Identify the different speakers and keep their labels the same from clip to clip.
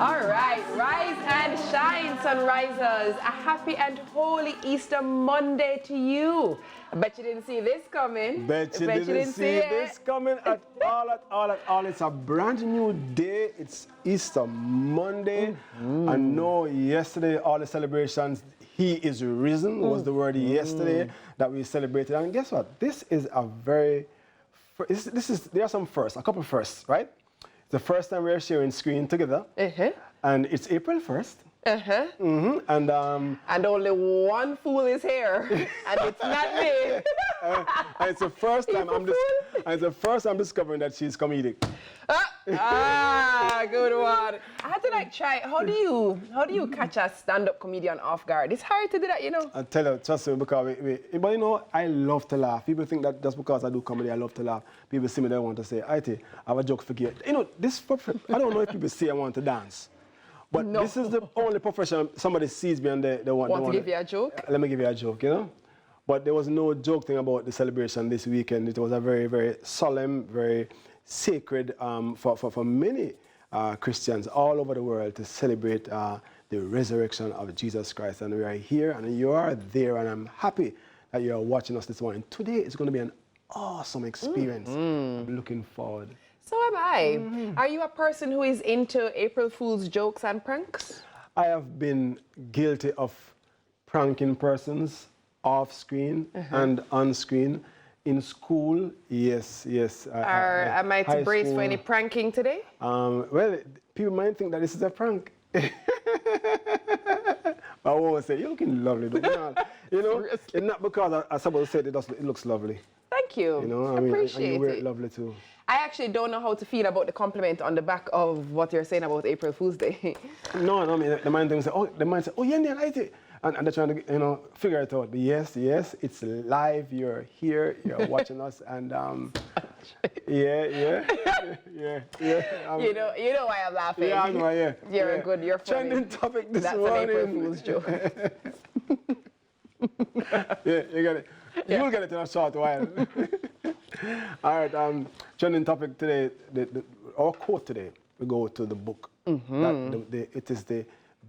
Speaker 1: All right, rise and shine, sunrisers. A happy and holy Easter Monday to you. I bet you didn't see this coming.
Speaker 2: Bet you didn't see this coming at all. It's a brand new day. It's Easter Monday. I know yesterday all the celebrations, He is risen was the word yesterday that we celebrated. And guess what? This is a very, there are some firsts, a couple firsts, right? It's the first time we're sharing screen together. And it's April 1st. And
Speaker 1: only one fool is here, and it's not me.
Speaker 2: and it's the first time I'm discovering that she's comedic.
Speaker 1: Good one. I had to try. How do you catch a stand-up comedian off guard? It's hard to do that, you know.
Speaker 2: I tell you, trust me, because but you know, I love to laugh. People think that just because I do comedy, I love to laugh. People see me, they want to say, I have a joke for you. You know, I don't know if people say I want to dance. But this is the only profession somebody sees me and they want
Speaker 1: to give you a joke?
Speaker 2: Let me give you a joke, you know? But there was no joke thing about the celebration this weekend. It was a very, very solemn, very sacred for many Christians all over the world to celebrate the resurrection of Jesus Christ. And we are here and you are there, and I'm happy that you are watching us this morning. Today is going to be an awesome experience. I'm looking forward.
Speaker 1: So am I. Are you a person who is into April Fool's jokes and pranks?
Speaker 2: I have been guilty of pranking persons off screen and on screen. In school, yes.
Speaker 1: Am I to brace for any pranking today?
Speaker 2: Well, people might think that this is a prank. I always say, you're looking lovely. You know, it's not because I supposed to say it looks lovely.
Speaker 1: Thank you.
Speaker 2: You know, I mean, and you wear it lovely too.
Speaker 1: I actually don't know how to feel about the compliment on the back of what you're saying about April Fool's Day.
Speaker 2: No, I mean, the man say, yeah, I like it. And they're trying to, you know, figure it out. But yes, it's live. You're here. You're watching us, and yeah.
Speaker 1: You know why I'm laughing.
Speaker 2: Yeah, I know. Yeah.
Speaker 1: You're funny.
Speaker 2: Trending topic this morning.
Speaker 1: That's an April Fool's joke.
Speaker 2: Yeah, you got it. You'll get it in a short while. All right. Trending topic today. Our quote today. We go to the book. It is the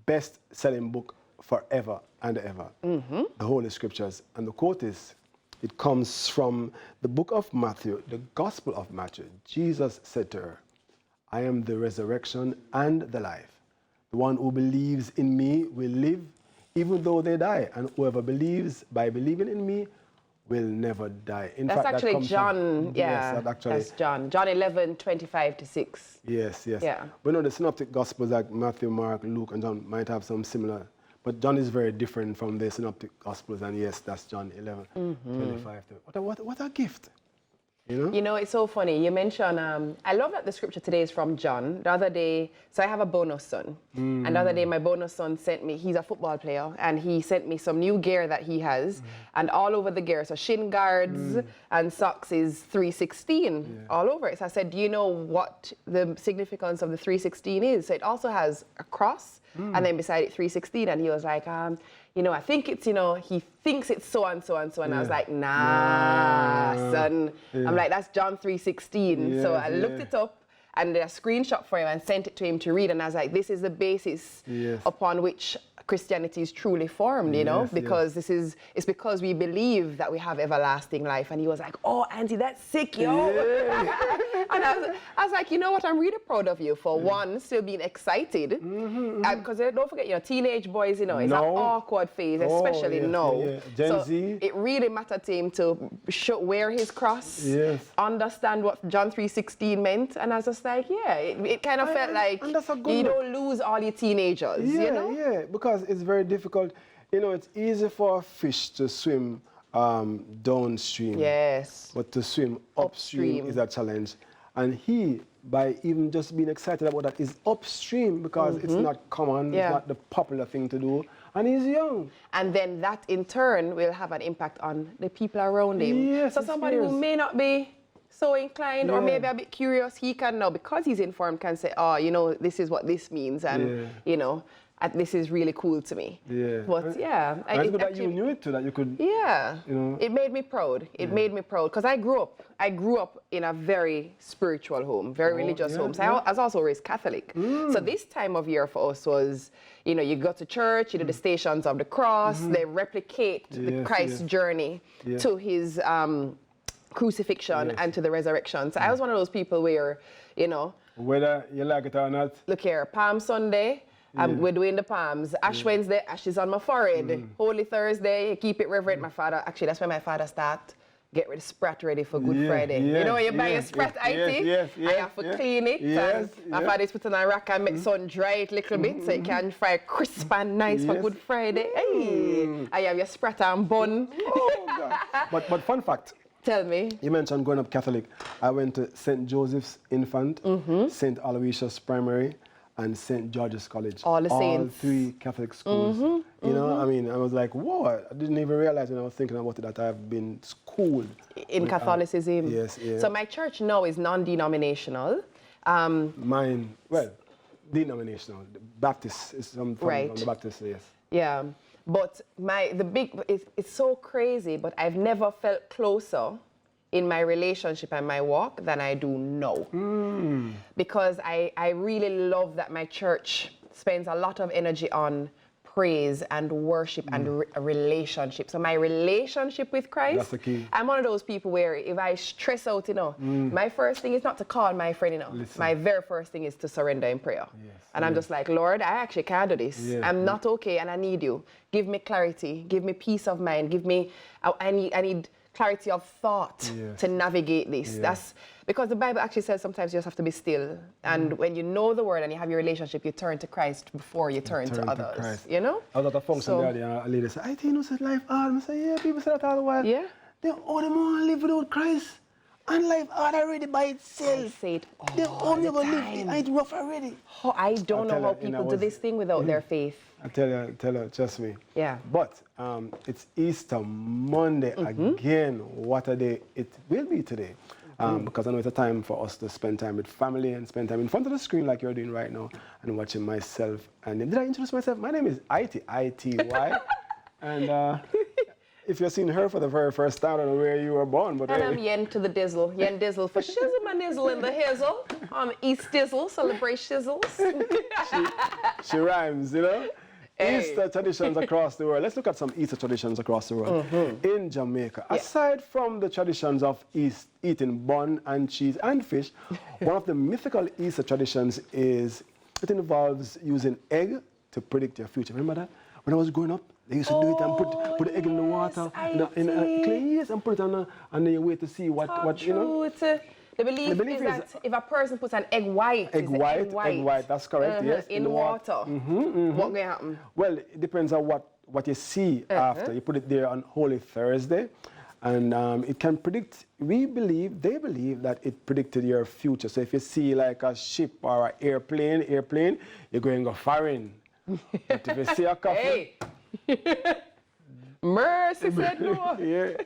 Speaker 2: best-selling book forever and ever, the Holy Scriptures. And the quote is, it comes from the book of Matthew, the Gospel of Matthew. Jesus said to her, I am the resurrection and the life. The one who believes in me will live even though they die, and whoever believes by believing in me will never die. In
Speaker 1: that's
Speaker 2: fact,
Speaker 1: actually
Speaker 2: that
Speaker 1: John,
Speaker 2: that's
Speaker 1: John 11:25-6.
Speaker 2: Yes.
Speaker 1: Yeah.
Speaker 2: We know the synoptic Gospels like Matthew, Mark, Luke, and John might have some similar. But John is very different from the synoptic Gospels, and yes, that's John 11:25. What a gift, you know?
Speaker 1: You know, it's so funny. You mentioned, I love that the scripture today is from John. The other day, so I have a bonus son. And the other day, my bonus son sent me, he's a football player, and he sent me some new gear that he has. And all over the gear, so shin guards and socks is 316 all over it. So I said, do you know what the significance of the 316 is? So it also has a cross, and then beside it 316. And he was like, you know, I think it's, you know, he thinks it's so and so and so. And I was like, nah, son. I'm like, that's John 3:16. So I looked it up and did a screenshot for him and sent it to him to read. And I was like, this is the basis upon which Christianity is truly formed, you know, because it's because we believe that we have everlasting life. And he was like, oh, Auntie, that's sick, yo. And I was like, you know what, I'm really proud of you for one, still being excited. Because don't forget, you know, teenage boys, you know, it's an awkward phase, especially now.
Speaker 2: Gen Z.
Speaker 1: It really mattered to him to wear his cross, understand what John 3:16 meant. And I was just like, it kind of felt like you don't lose all your teenagers, you know?
Speaker 2: Yeah, because it's very difficult. You know, it's easy for a fish to swim downstream.
Speaker 1: Yes.
Speaker 2: But to swim upstream is a challenge. And he, by even just being excited about that, is upstream because it's not common, it's not the popular thing to do. And he's young.
Speaker 1: And then that in turn will have an impact on the people around him.
Speaker 2: Yes,
Speaker 1: so somebody who may not be so inclined or maybe a bit curious, he can now, because he's informed, can say, oh, you know, this is what this means, and you know, this is really cool to me. Yeah. But yeah,
Speaker 2: it's good that you knew it too, that you could. Yeah. You know.
Speaker 1: It made me proud. It made me proud because I grew up in a very spiritual home, very religious home. So I was also raised Catholic. So this time of year for us was, you know, you go to church, you do the Stations of the Cross, they replicate the Christ's journey to his crucifixion and to the resurrection. So I was one of those people where, you know,
Speaker 2: whether you like it or not.
Speaker 1: Look here, Palm Sunday. We're doing the palms. Ash Wednesday, ashes on my forehead. Holy Thursday, keep it reverent. My father, actually, that's when my father start get ready, sprat ready for Good Friday. You know when you buy a sprat IT, I have to clean it. And my father is put on a rack and make sun dry it a little bit so it can fry crisp and nice for Good Friday. Hey, I have your sprat and bun.
Speaker 2: Oh, God. But fun fact.
Speaker 1: Tell me.
Speaker 2: You mentioned growing up Catholic. I went to St. Joseph's Infant, St. Aloysius Primary, and St. George's College.
Speaker 1: All the saints.
Speaker 2: All 3 Catholic schools. You know, I mean, I was like, whoa, I didn't even realize when I was thinking about it that I've been schooled.
Speaker 1: In Catholicism.
Speaker 2: Yes, yeah.
Speaker 1: So my church now is non-denominational.
Speaker 2: Mine, well, denominational. Baptist is from the Baptist, yes.
Speaker 1: Yeah, but it's so crazy, but I've never felt closer in my relationship and my walk than I do now. Because I really love that my church spends a lot of energy on praise and worship and a relationship. So my relationship with Christ,
Speaker 2: that's the key.
Speaker 1: I'm one of those people where if I stress out, you know, my first thing is not to call my friend, you know.
Speaker 2: Listen.
Speaker 1: My very first thing is to surrender in prayer. And I'm just like, Lord, I actually can't do this. I'm not okay and I need you. Give me clarity, give me peace of mind, give me, I need clarity of thought to navigate this. That's because the Bible actually says sometimes you just have to be still. And when you know the word and you have your relationship, you turn to Christ before you turn to others. You know?
Speaker 2: I was at a function the other day and a lady said, I think you know life hard. I say, yeah, people say that all the while.
Speaker 1: Yeah.
Speaker 2: They only want to live without Christ. And life hard already by itself.
Speaker 1: I say it all
Speaker 2: they only
Speaker 1: the
Speaker 2: going to
Speaker 1: time.
Speaker 2: live. It's rough already.
Speaker 1: Oh, I don't know how people do this thing without their faith.
Speaker 2: I tell you, trust me.
Speaker 1: Yeah.
Speaker 2: But it's Easter Monday again. What a day it will be today. Because I know it's a time for us to spend time with family and spend time in front of the screen like you're doing right now and watching myself. And did I introduce myself? My name is I-T-I-T-Y. And if you're seeing her for the very first time, I don't know where you were born, but
Speaker 1: and I'm Yen to the Dizzle. Yen Dizzle for shizzle and nizzle in the hizzle. I'm East Dizzle, celebrate shizzles.
Speaker 2: she rhymes, you know? Hey. Easter traditions across the world. Let's look at some Easter traditions across the world. In Jamaica, aside from the traditions of eating bun and cheese and fish, one of the mythical Easter traditions is, it involves using egg to predict your future. Remember that? When I was growing up, they used to do it and put the egg in the water, in a clay, and put it on and then you wait to see what you know.
Speaker 1: The belief is that if a person puts an egg white,
Speaker 2: egg white, that's correct, yes.
Speaker 1: In water, what will happen?
Speaker 2: Well, it depends on what you see after. You put it there on Holy Thursday, and it can predict, they believe that it predicted your future. So if you see like a ship or an airplane, you're going to go foreign. But if you see a couple...
Speaker 1: Mercy said no.
Speaker 2: Yeah,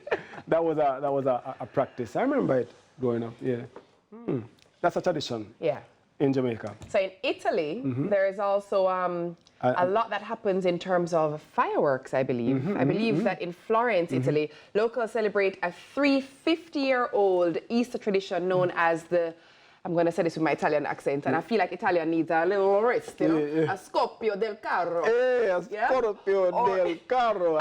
Speaker 2: that was a practice. I remember it growing up. Yeah, that's a tradition.
Speaker 1: Yeah,
Speaker 2: in Jamaica.
Speaker 1: So in Italy, there is also a lot that happens in terms of fireworks. I believe. I believe that in Florence, Italy, locals celebrate a 350-year-old Easter tradition known as the. I'm going to say this with my Italian accent, and I feel like Italian needs a little rest, you know? A scoppio del carro.
Speaker 2: Hey, a scoppio del carro.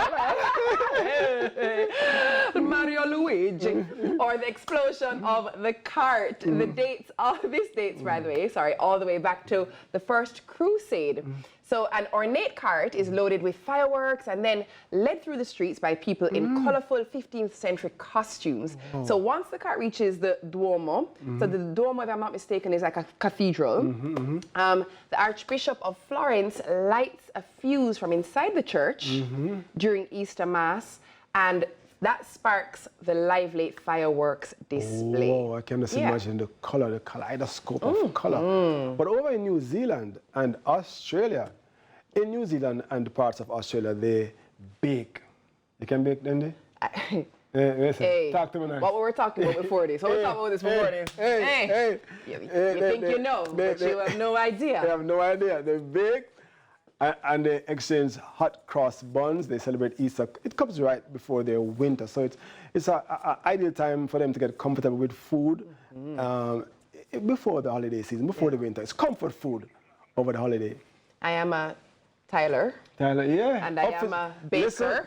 Speaker 1: Mario Luigi. Or the explosion of the cart. The dates, these dates, by the way, all the way back to the First Crusade. So an ornate cart is loaded with fireworks and then led through the streets by people in colorful 15th century costumes. So once the cart reaches the Duomo, so the Duomo, if I'm not mistaken, is like a cathedral, the Archbishop of Florence lights a fuse from inside the church during Easter Mass, and that sparks the lively fireworks display.
Speaker 2: Whoa, I can just imagine the color, the kaleidoscope of color. But over in New Zealand and Australia, in New Zealand and parts of Australia, they bake. You can bake, don't they? Listen,
Speaker 1: Hey,
Speaker 2: talk to me now.
Speaker 1: what we were talking about before this? What we were talking about this before this?
Speaker 2: Hey.
Speaker 1: You think you know, but you have no idea.
Speaker 2: They have no idea. They bake and they exchange hot cross buns. They celebrate Easter. It comes right before their winter, so it's an ideal time for them to get comfortable with food before the holiday season, before the winter. It's comfort food over the holiday.
Speaker 1: I am a Tyler.
Speaker 2: Tyler, yeah.
Speaker 1: And I am a baker.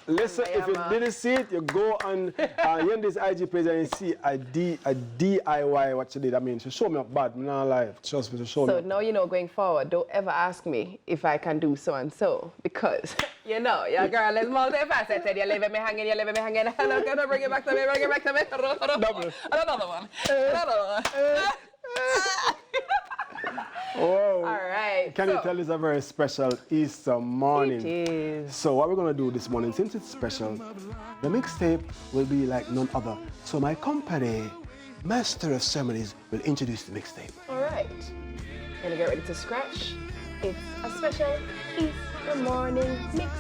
Speaker 2: Listen, if you didn't see it, you go on Yendi's IG page and you see a DIY what she did. I mean, she showed me up bad, I'm not lying. Trust me, she showed me.
Speaker 1: So now you know, going forward, don't ever ask me if I can do so and so, because you know, your girl is multifaceted. You're leaving me hanging, And I'm gonna bring it back to me,
Speaker 2: Double.
Speaker 1: Another one.
Speaker 2: Whoa.
Speaker 1: All right.
Speaker 2: Can you tell it's a very special Easter morning?
Speaker 1: It is.
Speaker 2: So what we're going to do this morning, since it's special, the mixtape will be like none other. So my company, Master of Ceremonies, will introduce the mixtape.
Speaker 1: All right. Gonna get ready to scratch. It's a special Easter morning mix.